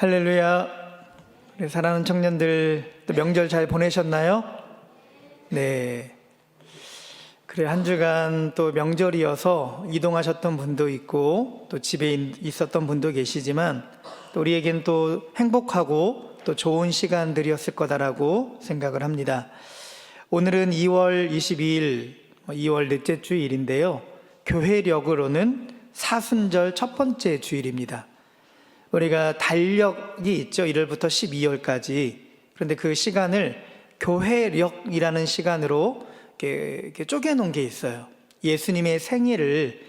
할렐루야. 우리 사랑하는 청년들, 또 명절 잘 보내셨나요? 네. 그래, 한 주간 또 명절이어서 이동하셨던 분도 있고 또 집에 있었던 분도 계시지만 또 우리에겐 또 행복하고 또 좋은 시간들이었을 거다라고 생각을 합니다. 오늘은 2월 22일, 2월 넷째 주일인데요. 교회력으로는 사순절 첫 번째 주일입니다. 우리가 달력이 있죠. 1월부터 12월까지. 그런데 그 시간을 교회력이라는 시간으로 이렇게 쪼개놓은 게 있어요. 예수님의 생일을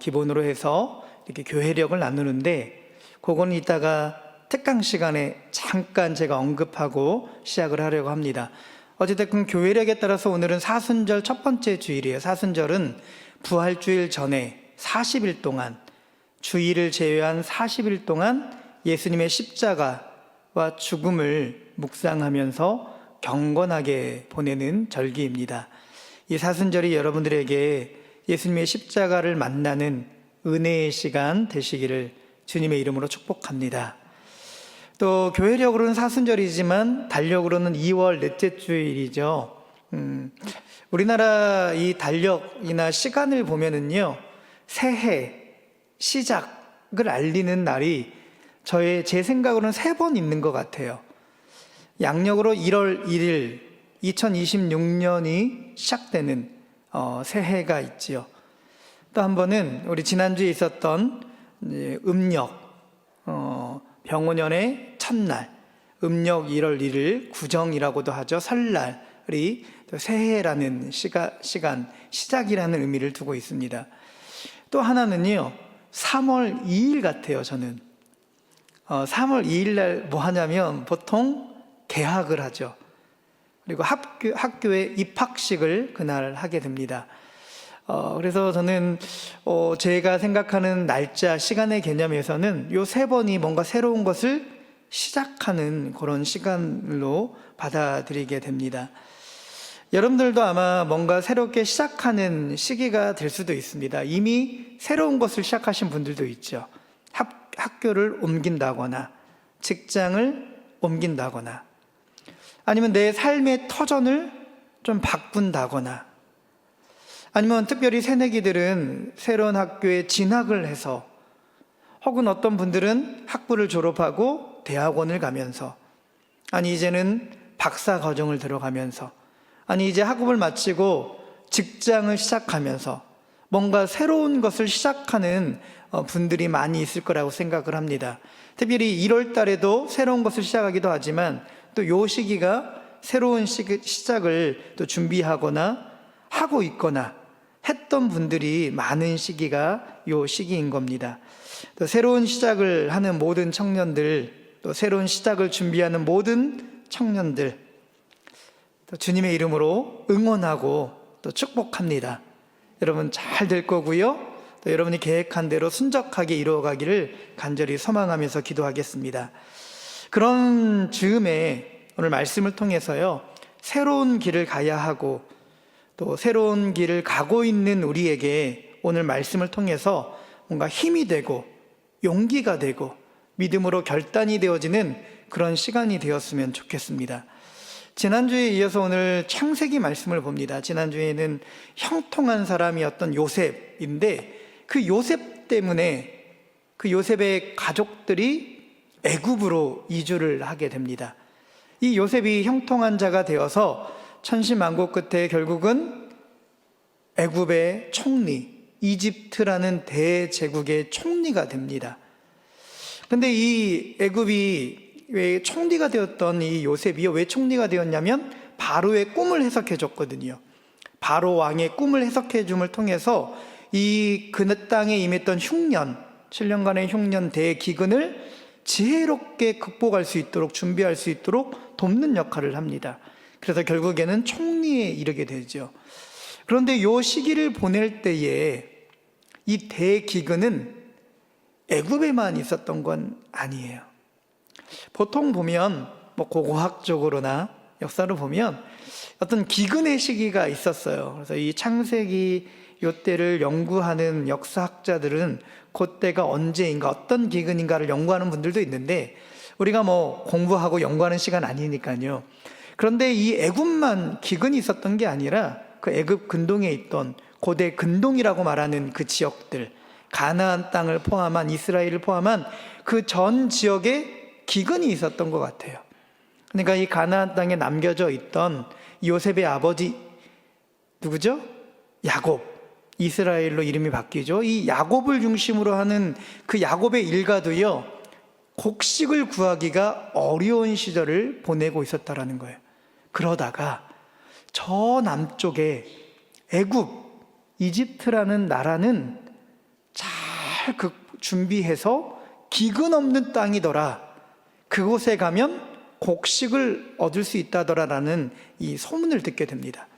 기본으로 해서 이렇게 교회력을 나누는데, 그거는 이따가 특강 시간에 잠깐 제가 언급하고 시작을 하려고 합니다. 어쨌든 교회력에 따라서 오늘은 사순절 첫 번째 주일이에요. 사순절은 부활주일 전에 40일 동안, 주일을 제외한 40일 동안 예수님의 십자가와 죽음을 묵상하면서 경건하게 보내는 절기입니다. 이 사순절이 여러분들에게 예수님의 십자가를 만나는 은혜의 시간 되시기를 주님의 이름으로 축복합니다. 또 교회력으로는 사순절이지만 달력으로는 2월 넷째 주일이죠. 우리나라 이 달력이나 시간을 보면은요, 새해 시작을 알리는 날이 제 생각으로는 3번 있는 것 같아요. 양력으로 1월 1일 2026년이 시작되는 새해가 있지요. 또 한 번은 우리 지난주에 있었던 음력 병원년의 첫날, 음력 1월 1일 구정이라고도 하죠. 설날이 또 새해라는 시간, 시작이라는 의미를 두고 있습니다. 또 하나는요, 3월 2일 같아요. 저는 3월 2일 날 뭐 하냐면 보통 개학을 하죠. 그리고 학교에 입학식을 그날 하게 됩니다. 그래서 저는 제가 생각하는 날짜, 시간의 개념에서는 요 3번이 뭔가 새로운 것을 시작하는 그런 시간으로 받아들이게 됩니다. 여러분들도 아마 뭔가 새롭게 시작하는 시기가 될 수도 있습니다. 이미 새로운 것을 시작하신 분들도 있죠. 학교를 옮긴다거나 직장을 옮긴다거나 아니면 내 삶의 터전을 좀 바꾼다거나 아니면 특별히 새내기들은 새로운 학교에 진학을 해서, 혹은 어떤 분들은 학부를 졸업하고 대학원을 가면서, 아니 이제는 박사 과정을 들어가면서, 아니 이제 학업을 마치고 직장을 시작하면서 뭔가 새로운 것을 시작하는 분들이 많이 있을 거라고 생각을 합니다. 특별히 1월 달에도 새로운 것을 시작하기도 하지만 또 요 시기가 새로운 시작을 또 준비하거나 하고 있거나 했던 분들이 많은 시기가 요 시기인 겁니다. 또 새로운 시작을 하는 모든 청년들, 또 새로운 시작을 준비하는 모든 청년들, 또 주님의 이름으로 응원하고 또 축복합니다. 여러분 잘 될 거고요. 또 여러분이 계획한 대로 순적하게 이루어가기를 간절히 소망하면서 기도하겠습니다. 그런 즈음에 오늘 말씀을 통해서요, 새로운 길을 가야 하고 또 새로운 길을 가고 있는 우리에게 오늘 말씀을 통해서 뭔가 힘이 되고 용기가 되고 믿음으로 결단이 되어지는 그런 시간이 되었으면 좋겠습니다. 지난주에 이어서 오늘 창세기 말씀을 봅니다. 지난주에는 형통한 사람이었던 요셉인데, 그 요셉 때문에 그 요셉의 가족들이 애굽으로 이주를 하게 됩니다. 이 요셉이 형통한 자가 되어서 천신만고 끝에 결국은 애굽의 총리, 이집트라는 대제국의 총리가 됩니다. 그런데 이 애굽이 왜 총리가 되었던 이 요셉이요, 왜 총리가 되었냐면 바로의 꿈을 해석해 줬거든요. 바로 왕의 꿈을 해석해 줌을 통해서 그 땅에 임했던 흉년, 7년간의 흉년 대기근을 지혜롭게 극복할 수 있도록, 준비할 수 있도록 돕는 역할을 합니다. 그래서 결국에는 총리에 이르게 되죠. 그런데 이 시기를 보낼 때에 이 대기근은 애굽에만 있었던 건 아니에요. 보통 보면 고고학적으로나 역사를 보면 어떤 기근의 시기가 있었어요. 그래서 이 창세기 요때를 연구하는 역사학자들은 그때가 언제인가, 어떤 기근인가를 연구하는 분들도 있는데 우리가 뭐 공부하고 연구하는 시간 아니니까요. 그런데 이 애굽만 기근이 있었던 게 아니라 그 애굽 근동에 있던 고대 근동이라고 말하는 그 지역들, 가나안 땅을 포함한, 이스라엘을 포함한 그 전 지역에 기근이 있었던 것 같아요. 그러니까 이 가나안 땅에 남겨져 있던 요셉의 아버지 누구죠? 야곱. 이스라엘로 이름이 바뀌죠. 이 야곱을 중심으로 하는 그 야곱의 일가도요, 곡식을 구하기가 어려운 시절을 보내고 있었다라는 거예요. 그러다가 저 남쪽에 애굽, 이집트라는 나라는 잘 준비해서 기근 없는 땅이더라. 그곳에 가면 곡식을 얻을 수 있다더라라는 이 소문을 듣게 됩니다.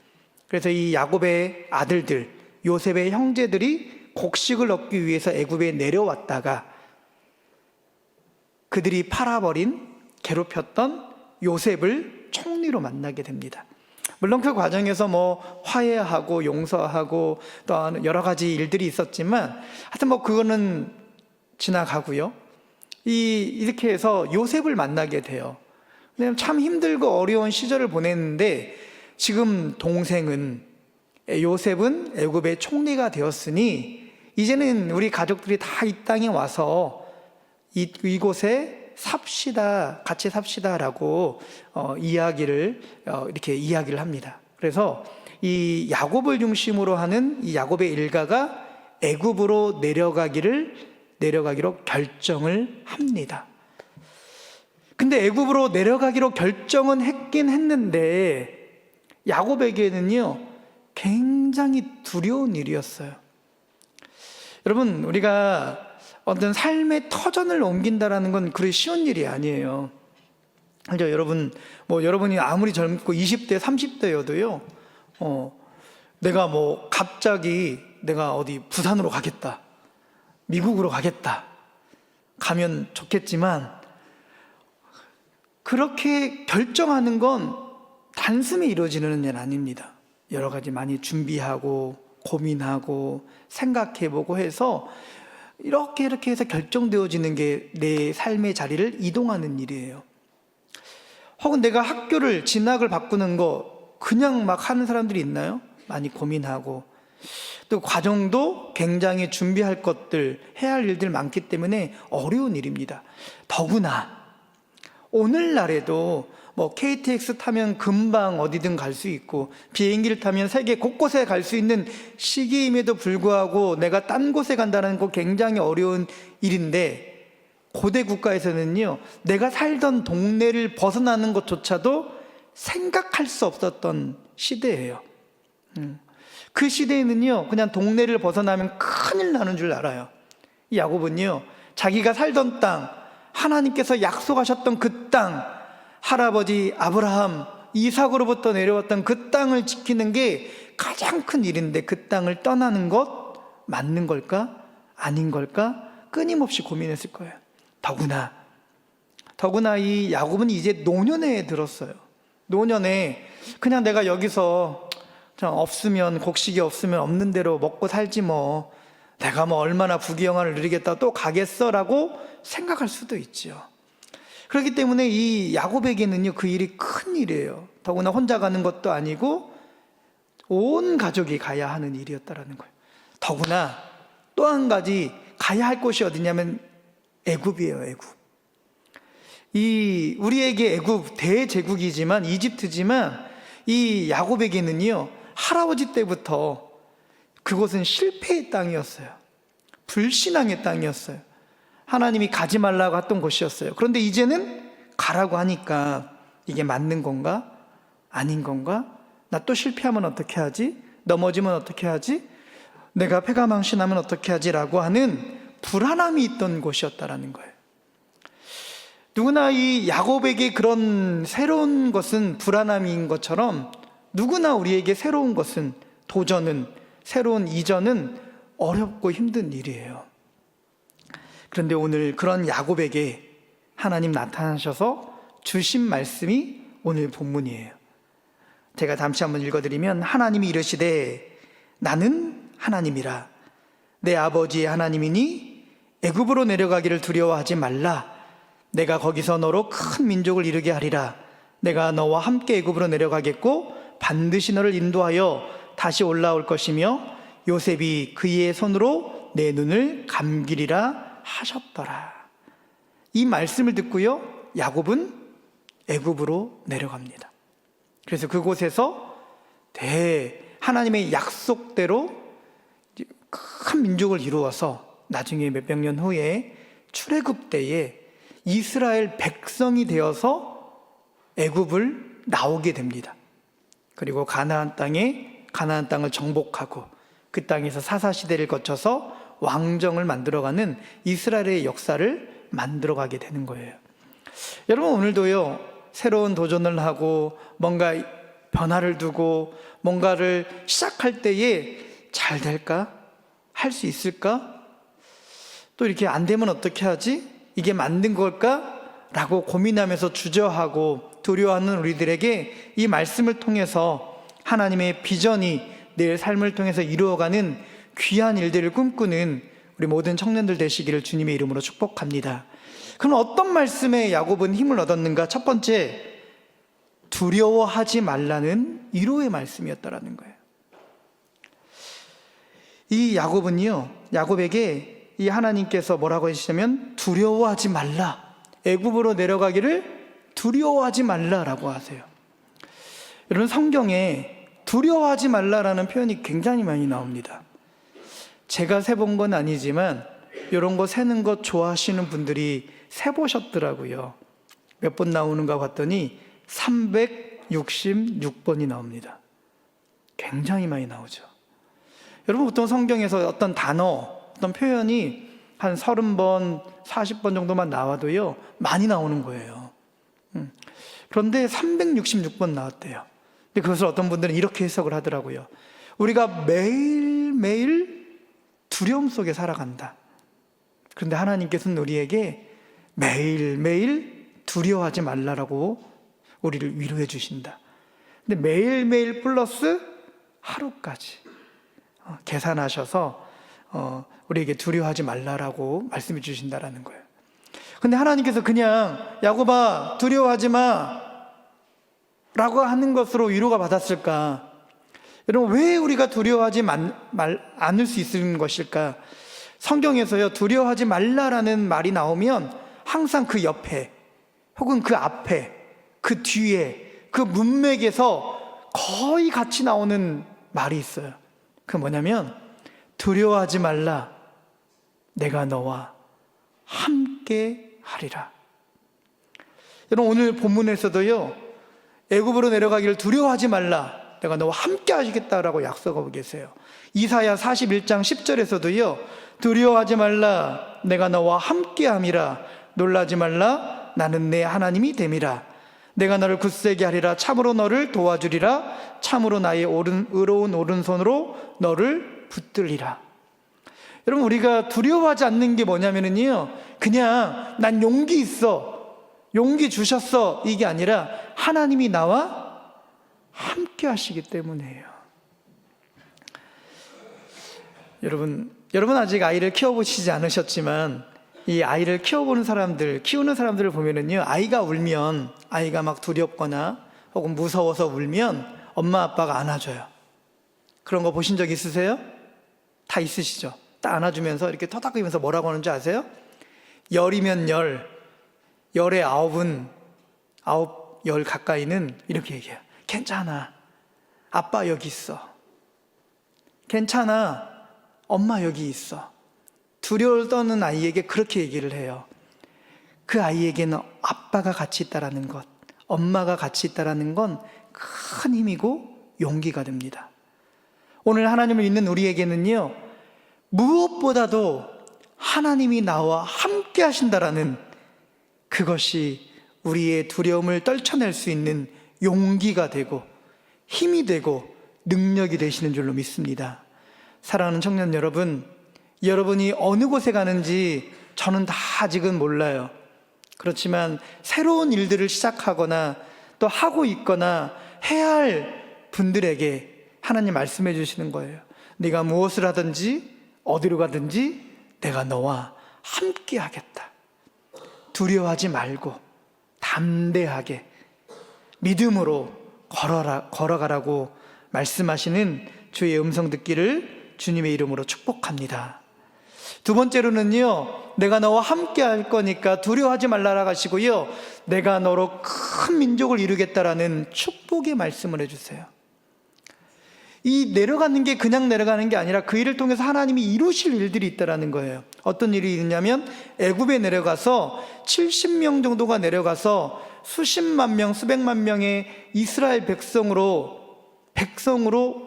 그래서 이 야곱의 아들들, 요셉의 형제들이 곡식을 얻기 위해서 애굽에 내려왔다가 그들이 팔아버린, 괴롭혔던 요셉을 총리로 만나게 됩니다. 물론 그 과정에서 뭐 화해하고 용서하고 또 여러 가지 일들이 있었지만 하여튼 뭐 그거는 지나가고요. 이렇게 해서 요셉을 만나게 돼요. 왜냐하면 참 힘들고 어려운 시절을 보냈는데 지금 요셉은 애굽의 총리가 되었으니 이제는 우리 가족들이 다 이 땅에 와서 이곳에 삽시다, 같이 삽시다라고 이렇게 이야기를 합니다. 그래서 이 야곱을 중심으로 하는 이 야곱의 일가가 애굽으로 내려가기로 결정을 합니다. 근데 애굽으로 내려가기로 결정은 했긴 했는데 야곱에게는요 굉장히 두려운 일이었어요. 여러분, 우리가 어떤 삶의 터전을 옮긴다라는 건 그리 쉬운 일이 아니에요. 그죠? 여러분이 아무리 젊고 20대, 30대여도요, 내가 갑자기 내가 어디 부산으로 가겠다, 미국으로 가겠다, 가면 좋겠지만, 그렇게 결정하는 건 단숨에 이루어지는 일 아닙니다. 여러 가지 많이 준비하고, 고민하고, 생각해보고 해서, 이렇게 해서 결정되어지는 게 내 삶의 자리를 이동하는 일이에요. 혹은 내가 학교를, 진학을 바꾸는 거 그냥 막 하는 사람들이 있나요? 많이 고민하고 또 과정도 굉장히 준비할 것들, 해야 할 일들 많기 때문에 어려운 일입니다. 더구나 오늘날에도 KTX 타면 금방 어디든 갈 수 있고 비행기를 타면 세계 곳곳에 갈 수 있는 시기임에도 불구하고 내가 딴 곳에 간다는 거 굉장히 어려운 일인데, 고대 국가에서는요 내가 살던 동네를 벗어나는 것조차도 생각할 수 없었던 시대예요. 그 시대에는요 그냥 동네를 벗어나면 큰일 나는 줄 알아요. 이 야곱은요 자기가 살던 땅, 하나님께서 약속하셨던 그 땅, 할아버지 아브라함, 이삭으로부터 내려왔던 그 땅을 지키는 게 가장 큰 일인데 그 땅을 떠나는 것 맞는 걸까? 아닌 걸까? 끊임없이 고민했을 거예요. 더구나 이 야곱은 이제 노년에 들었어요. 노년에 그냥 내가 여기서 없으면, 곡식이 없으면 없는 대로 먹고 살지 뭐, 내가 얼마나 부귀영화를 누리겠다 또 가겠어 라고 생각할 수도 있죠. 그렇기 때문에 이 야곱에게는요 그 일이 큰 일이에요. 더구나 혼자 가는 것도 아니고 온 가족이 가야 하는 일이었다라는 거예요. 더구나 또 한 가지 가야 할 곳이 어디냐면 애굽이에요. 애굽. 우리에게 애굽 대제국이지만, 이집트지만 이 야곱에게는요 할아버지 때부터 그곳은 실패의 땅이었어요. 불신앙의 땅이었어요. 하나님이 가지 말라고 했던 곳이었어요. 그런데 이제는 가라고 하니까 이게 맞는 건가? 아닌 건가? 나 또 실패하면 어떻게 하지? 넘어지면 어떻게 하지? 내가 패가망신하면 어떻게 하지? 라고 하는 불안함이 있던 곳이었다라는 거예요. 누구나 이 야곱에게 그런 새로운 것은 불안함인 것처럼 누구나 우리에게 새로운 것은, 도전은, 새로운 이전은 어렵고 힘든 일이에요. 그런데 오늘 그런 야곱에게 하나님 나타나셔서 주신 말씀이 오늘 본문이에요. 제가 다시 한번 읽어드리면, 하나님이 이르시되 나는 하나님이라. 내 아버지의 하나님이니 애굽으로 내려가기를 두려워하지 말라. 내가 거기서 너로 큰 민족을 이루게 하리라. 내가 너와 함께 애굽으로 내려가겠고 반드시 너를 인도하여 다시 올라올 것이며 요셉이 그의 손으로 내 눈을 감기리라 하셨더라. 이 말씀을 듣고요, 야곱은 애굽으로 내려갑니다. 그래서 그곳에서 하나님의 약속대로 큰 민족을 이루어서 나중에 몇백 년 후에 출애굽 때에 이스라엘 백성이 되어서 애굽을 나오게 됩니다. 그리고 가나안 땅을 정복하고 그 땅에서 사사시대를 거쳐서 왕정을 만들어가는 이스라엘의 역사를 만들어가게 되는 거예요. 여러분, 오늘도요, 새로운 도전을 하고 뭔가 변화를 두고 뭔가를 시작할 때에 잘 될까? 할 수 있을까? 또 이렇게 안 되면 어떻게 하지? 이게 만든 걸까? 라고 고민하면서 주저하고 두려워하는 우리들에게 이 말씀을 통해서 하나님의 비전이 내 삶을 통해서 이루어가는 귀한 일들을 꿈꾸는 우리 모든 청년들 되시기를 주님의 이름으로 축복합니다. 그럼 어떤 말씀에 야곱은 힘을 얻었는가? 첫 번째, 두려워하지 말라는 위로의 말씀이었다라는 거예요. 이 야곱에게 이 하나님께서 뭐라고 하시냐면 두려워하지 말라, 애굽으로 내려가기를 두려워하지 말라라고 하세요. 여러분, 성경에 두려워하지 말라라는 표현이 굉장히 많이 나옵니다. 제가 세본 건 아니지만 이런 거 세는 거 좋아하시는 분들이 세보셨더라고요. 몇 번 나오는가 봤더니 366번이 나옵니다. 굉장히 많이 나오죠. 여러분, 보통 성경에서 어떤 단어, 어떤 표현이 한 30번, 40번 정도만 나와도요, 많이 나오는 거예요. 그런데 366번 나왔대요. 근데 그것을 어떤 분들은 이렇게 해석을 하더라고요. 우리가 매일매일 두려움 속에 살아간다. 그런데 하나님께서는 우리에게 매일매일 두려워하지 말라라고 우리를 위로해 주신다. 근데 매일매일 플러스 하루까지 계산하셔서 우리에게 두려워하지 말라라고 말씀해 주신다라는 거예요. 근데 하나님께서 그냥 야곱아 두려워하지 마 라고 하는 것으로 위로가 받았을까? 여러분, 왜 우리가 두려워하지 않을 수 있는 것일까? 성경에서요, 두려워하지 말라라는 말이 나오면 항상 그 옆에 혹은 그 앞에 그 뒤에 그 문맥에서 거의 같이 나오는 말이 있어요. 그 뭐냐면 두려워하지 말라, 내가 너와 함께 하리라. 여러분, 오늘 본문에서도요, 애굽으로 내려가기를 두려워하지 말라, 내가 너와 함께 하시겠다라고 약속하고 계세요. 이사야 41장 10절에서도요, 두려워하지 말라, 내가 너와 함께 함이라, 놀라지 말라, 나는 내 하나님이 됨이라. 내가 너를 굳세게 하리라, 참으로 너를 도와주리라, 참으로 나의 의로운 오른손으로 너를 붙들리라. 여러분, 우리가 두려워하지 않는 게 뭐냐면요, 그냥 난 용기 있어, 용기 주셨어, 이게 아니라 하나님이 나와 함께 하시기 때문이에요. 여러분 아직 아이를 키워보시지 않으셨지만 이 아이를 키우는 사람들을 보면은요, 아이가 울면, 아이가 막 두렵거나 혹은 무서워서 울면 엄마 아빠가 안아줘요. 그런 거 보신 적 있으세요? 다 있으시죠? 딱 안아주면서 이렇게 토닥이면서 뭐라고 하는지 아세요? 열이면 열의 열 가까이는 이렇게 얘기해요. 괜찮아, 아빠 여기 있어. 괜찮아, 엄마 여기 있어. 두려워 떠는 아이에게 그렇게 얘기를 해요. 그 아이에게는 아빠가 같이 있다라는 것, 엄마가 같이 있다라는 건 큰 힘이고 용기가 됩니다. 오늘 하나님을 믿는 우리에게는요, 무엇보다도 하나님이 나와 함께 하신다라는 그것이 우리의 두려움을 떨쳐낼 수 있는 용기가 되고 힘이 되고 능력이 되시는 줄로 믿습니다. 사랑하는 청년 여러분, 여러분이 어느 곳에 가는지 저는 다 아직은 몰라요. 그렇지만 새로운 일들을 시작하거나 또 하고 있거나 해야 할 분들에게 하나님 말씀해 주시는 거예요. 네가 무엇을 하든지 어디로 가든지 내가 너와 함께 하겠다. 두려워하지 말고 담대하게 믿음으로 걸어가라고 말씀하시는 주의 음성 듣기를 주님의 이름으로 축복합니다. 두 번째로는요, 내가 너와 함께 할 거니까 두려워하지 말라라 하시고요, 내가 너로 큰 민족을 이루겠다라는 축복의 말씀을 해주세요. 이 내려가는 게 그냥 내려가는 게 아니라 그 일을 통해서 하나님이 이루실 일들이 있다라는 거예요. 어떤 일이 있냐면 애굽에 내려가서 70명 정도가 내려가서 수십만 명, 수백만 명의 이스라엘 백성으로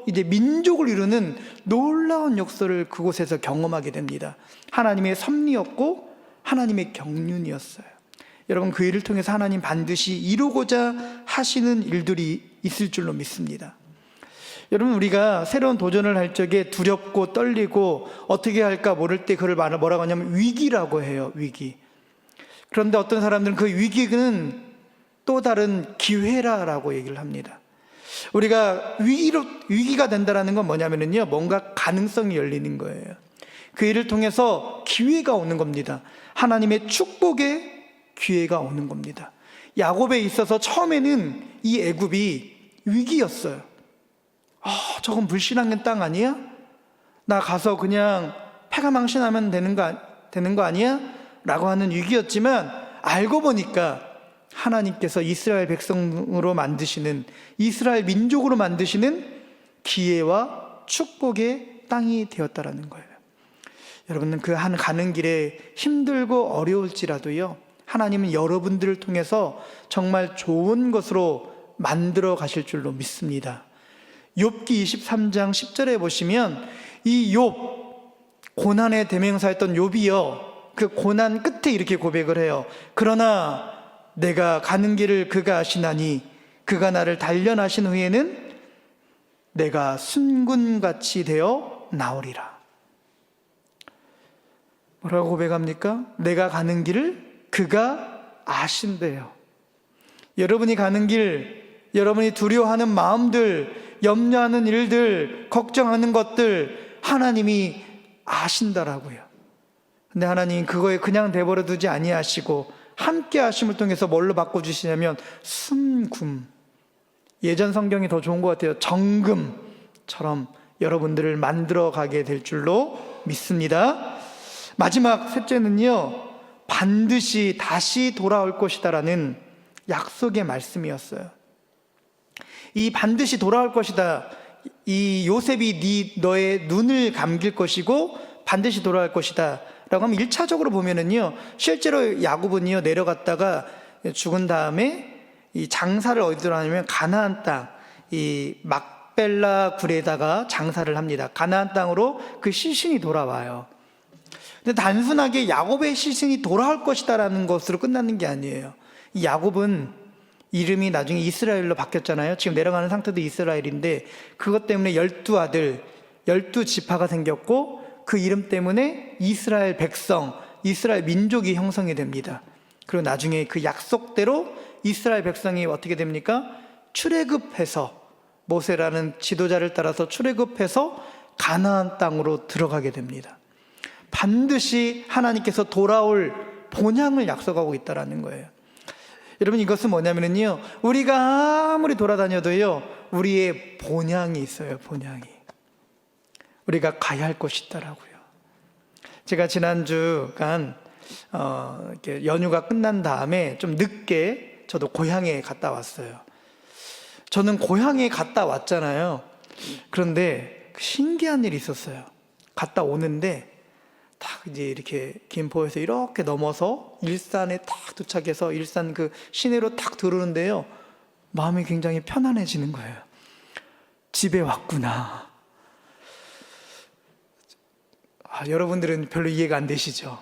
이제 민족을 이루는 놀라운 역사를 그곳에서 경험하게 됩니다. 하나님의 섭리였고 하나님의 경륜이었어요. 여러분, 그 일을 통해서 하나님 반드시 이루고자 하시는 일들이 있을 줄로 믿습니다. 여러분, 우리가 새로운 도전을 할 적에 두렵고 떨리고 어떻게 할까 모를 때 그걸 뭐라고 하냐면 위기라고 해요. 위기. 그런데 어떤 사람들은 그 위기는 또 다른 기회라고 얘기를 합니다. 우리가 위기가 된다는 건 뭐냐면요, 뭔가 가능성이 열리는 거예요. 그 일을 통해서 기회가 오는 겁니다. 하나님의 축복의 기회가 오는 겁니다. 야곱에 있어서 처음에는 이 애굽이 위기였어요. 저건 불신앙의 땅 아니야? 나 가서 그냥 패가 망신하면 되는 거 아니야? 라고 하는 위기였지만 알고 보니까 하나님께서 이스라엘 백성으로 만드시는, 이스라엘 민족으로 만드시는 기회와 축복의 땅이 되었다라는 거예요. 여러분은 그 가는 길에 힘들고 어려울지라도요, 하나님은 여러분들을 통해서 정말 좋은 것으로 만들어 가실 줄로 믿습니다. 욥기 23장 10절에 보시면 이 욥, 고난의 대명사였던 욥이요, 그 고난 끝에 이렇게 고백을 해요. 그러나 내가 가는 길을 그가 아시나니 그가 나를 단련하신 후에는 내가 순군같이 되어 나오리라. 뭐라고 고백합니까? 내가 가는 길을 그가 아신대요. 여러분이 가는 길, 여러분이 두려워하는 마음들, 염려하는 일들, 걱정하는 것들 하나님이 아신다라고요. 근데 하나님 그거에 그냥 내버려 두지 아니하시고 함께 하심을 통해서 뭘로 바꿔주시냐면 순금, 예전 성경이 더 좋은 것 같아요. 정금처럼 여러분들을 만들어 가게 될 줄로 믿습니다. 마지막 셋째는요, 반드시 다시 돌아올 것이다라는 약속의 말씀이었어요. 이 반드시 돌아올 것이다, 이 요셉이 너의 눈을 감길 것이고 반드시 돌아올 것이다 라고 하면 1차적으로 보면은요, 실제로 야곱은요 내려갔다가 죽은 다음에 이 장사를 어디로 하냐면 가나안 땅, 이 막벨라 굴에다가 장사를 합니다. 가나안 땅으로 그 시신이 돌아와요. 근데 단순하게 야곱의 시신이 돌아올 것이다라는 것으로 끝나는 게 아니에요. 이 야곱은 이름이 나중에 이스라엘로 바뀌었잖아요. 지금 내려가는 상태도 이스라엘인데 그것 때문에 12아들, 12지파가 생겼고 그 이름 때문에 이스라엘 백성, 이스라엘 민족이 형성이 됩니다. 그리고 나중에 그 약속대로 이스라엘 백성이 어떻게 됩니까? 출애굽해서, 모세라는 지도자를 따라서 출애굽해서 가나안 땅으로 들어가게 됩니다. 반드시 하나님께서 돌아올 본향을 약속하고 있다는 거예요. 여러분, 이것은 뭐냐면요, 우리가 아무리 돌아다녀도요 우리의 본향이 있어요. 본향이 우리가 가야 할 곳이 있다라고요. 제가 지난주간 이렇게 연휴가 끝난 다음에 좀 늦게 저도 고향에 갔다 왔어요. 저는 고향에 갔다 왔잖아요. 그런데 신기한 일이 있었어요. 갔다 오는데 딱 이제 이렇게 김포에서 이렇게 넘어서 일산에 딱 도착해서 일산 그 시내로 딱 들어오는데요, 마음이 굉장히 편안해지는 거예요. 집에 왔구나. 여러분들은 별로 이해가 안 되시죠?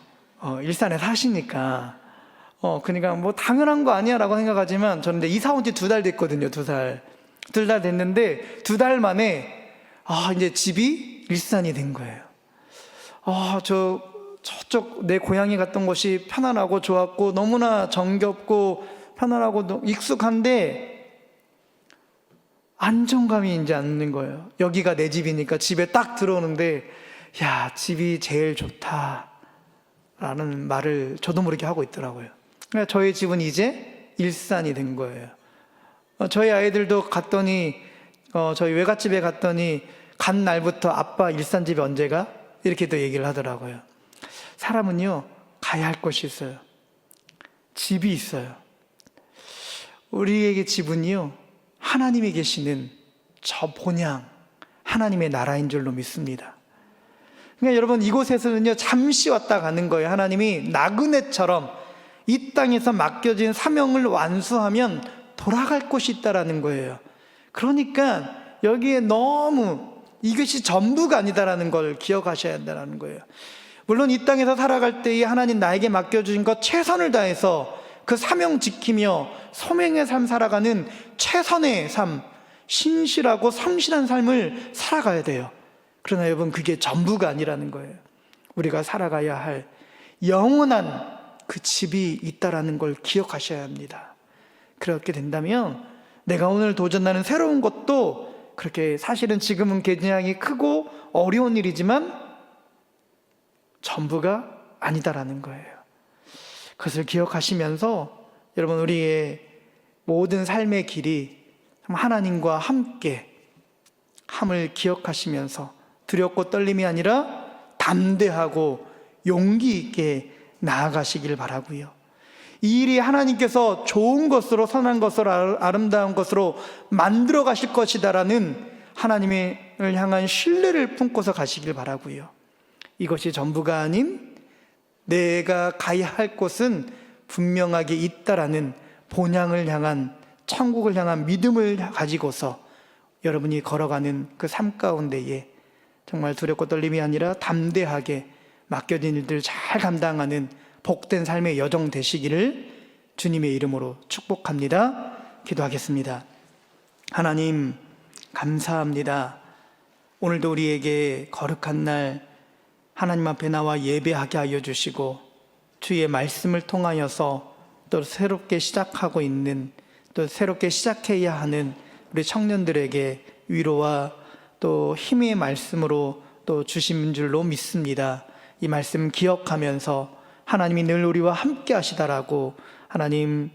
일산에 사시니까 그러니까 뭐 당연한 거 아니야 라고 생각하지만, 저는 이사 온 지 2달 됐거든요. 2달 됐는데 2달 만에 이제 집이 일산이 된 거예요. 저쪽 내 고향에 갔던 곳이 편안하고 좋았고 너무나 정겹고 편안하고 익숙한데 안정감이 이제 않는 거예요. 여기가 내 집이니까 집에 딱 들어오는데 야, 집이 제일 좋다라는 말을 저도 모르게 하고 있더라고요. 그러니까 저희 집은 이제 일산이 된 거예요. 저희 아이들도 갔더니 저희 외갓집에 갔더니 간 날부터 아빠 일산집에 언제 가? 이렇게 또 얘기를 하더라고요. 사람은요, 가야 할 곳이 있어요. 집이 있어요. 우리에게 집은요, 하나님이 계시는 저 본향, 하나님의 나라인 줄로 믿습니다. 그러니까 여러분, 이곳에서는요, 잠시 왔다 가는 거예요. 하나님이 나그네처럼 이 땅에서 맡겨진 사명을 완수하면 돌아갈 곳이 있다라는 거예요. 그러니까 여기에 너무 이것이 전부가 아니다라는 걸 기억하셔야 한다는 거예요. 물론 이 땅에서 살아갈 때에 하나님 나에게 맡겨주신 것 최선을 다해서 그 사명 지키며 소명의 삶 살아가는 최선의 삶, 신실하고 성실한 삶을 살아가야 돼요. 그러나 여러분, 그게 전부가 아니라는 거예요. 우리가 살아가야 할 영원한 그 집이 있다라는 걸 기억하셔야 합니다. 그렇게 된다면 내가 오늘 도전하는 새로운 것도 그렇게 사실은 지금은 굉장히 크고 어려운 일이지만 전부가 아니다라는 거예요. 그것을 기억하시면서 여러분, 우리의 모든 삶의 길이 하나님과 함께 함을 기억하시면서 두렵고 떨림이 아니라 담대하고 용기 있게 나아가시길 바라고요. 이 일이 하나님께서 좋은 것으로, 선한 것으로, 아름다운 것으로 만들어 가실 것이다라는 하나님을 향한 신뢰를 품고서 가시길 바라고요. 이것이 전부가 아닌 내가 가야 할 곳은 분명하게 있다라는 본향을 향한, 천국을 향한 믿음을 가지고서 여러분이 걸어가는 그 삶 가운데에 정말 두렵고 떨림이 아니라 담대하게 맡겨진 일들을 잘 감당하는 복된 삶의 여정 되시기를 주님의 이름으로 축복합니다. 기도하겠습니다. 하나님, 감사합니다. 오늘도 우리에게 거룩한 날 하나님 앞에 나와 예배하게 하여 주시고 주의 말씀을 통하여서 또 새롭게 시작하고 있는, 또 새롭게 시작해야 하는 우리 청년들에게 위로와 또 힘의 말씀으로 또 주신 줄로 믿습니다. 이 말씀 기억하면서 하나님이 늘 우리와 함께 하시다라고 하나님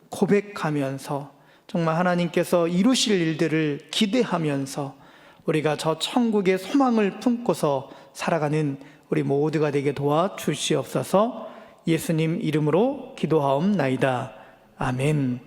고백하면서 정말 하나님께서 이루실 일들을 기대하면서 우리가 저 천국의 소망을 품고서 살아가는 우리 모두가 되게 도와주시옵소서. 예수님 이름으로 기도하옵나이다. 아멘.